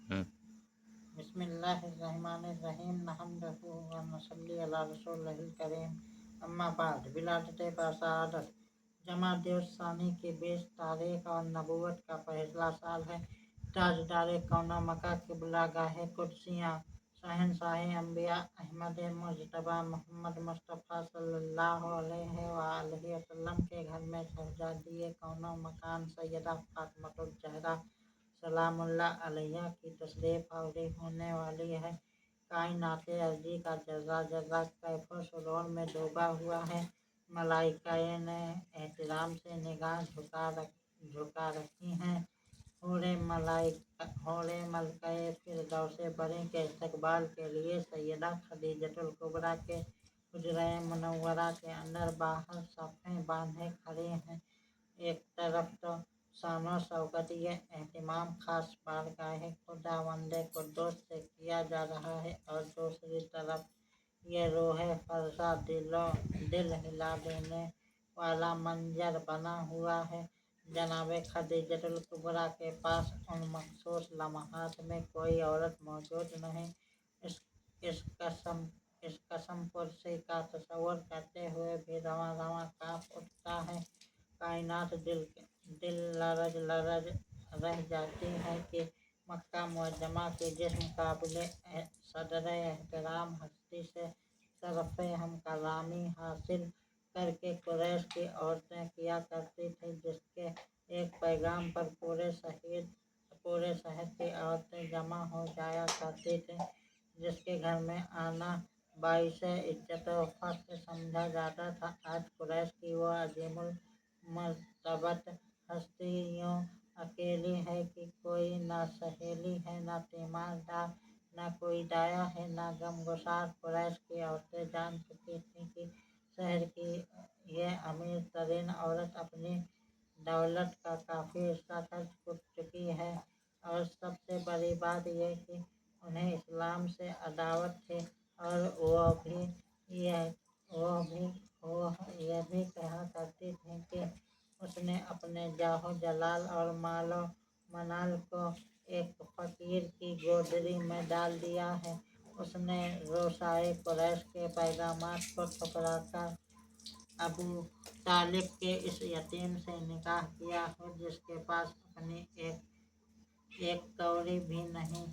हम्म। बिस्मिल्लाहिर्रहमानिर्रहीम नहमदुहु व नसल्ली अला रसूलिल करीम अम्मा बाद विलादत बसादत जमा देवसानी की 20 तारीख और नबूवत का पहला साल है। ताजदार कौना मक्का की बुलागाह कुदसियाँ शहनशाह अंबिया अहमद मुजतबा मोहम्मद मुस्तफ़ा सल्लल्लाहु अलैहि वआलैहि वसल्लम के घर में शहजादी कौनो मकान सैयदा फातिमातुल ज़हरा सलामुल्लाह अलैहा की तशरीफ आवरी होने वाली है। कायनात अर्जी का जर्रा जर्रा कैफो सुरूर में डूबा हुआ है। मलाइकाए ने एहतराम से निगाह झुका रखी हैं। होरे मलकाए फिरदौसे बरी के इस्तकबाल के लिए सैयदा खदीजतुल कुबरा के हुजरे मुनव्वरा के अंदर बाहर सफ़ें बांधे खड़ी हैं। एक तरफ तो शानो शौकत ये एहतमाम खास बारगाह खुदावंद कुद्दूस से किया जा रहा है और दूसरी तरफ ये रूह फरसा दिल हिला देने वाला मंजर बना हुआ है। जनाब खदीजतुल कुबरा के पास उन मखसूस लम्हात में कोई औरत मौजूद नहीं। इस कसम पुरसी का तस्वुर करते हुए भी रवां रवां कांप उठता है। कायनात दिल लरज लरज रह जाती है कि मक्का मुअज्जमा के जिस्म काबिल सदर एहतराम हस्ती से शरफ़ हम कलामी हासिल करके कुरैश की औरतें किया करती थी, जिसके एक पैगाम पर पूरे शहर की औरतें जमा हो जाया करती थी, जिसके घर में आना बाइस इज्जत व फख्र समझा जाता था। आज कुरैश की वो अजीमुल मर्तबत हस्ती यूं अकेली है कि कोई न सहेली है, न तीमारदार, न कोई दाया है, न गमगुसार। कुरैश की औरतें जान चुकी थी कि शहर की ये अमीर तरीन औरत अपनी दौलत का काफी हिस्सा खर्च चुकी है और सबसे बड़ी बात यह कि उन्हें इस्लाम से अदावत थी और वो यह भी कहा करती थी कि उसने अपने जाहो जलाल और मालो मनाल को एक फकीर की गोदरी में डाल दिया है। उसने रोसाए कुरैश के पैगामात को ठुकराकर अबू तालिब के इस यतीम से निकाह किया है, जिसके पास अपनी एक कौड़ी भी नहीं।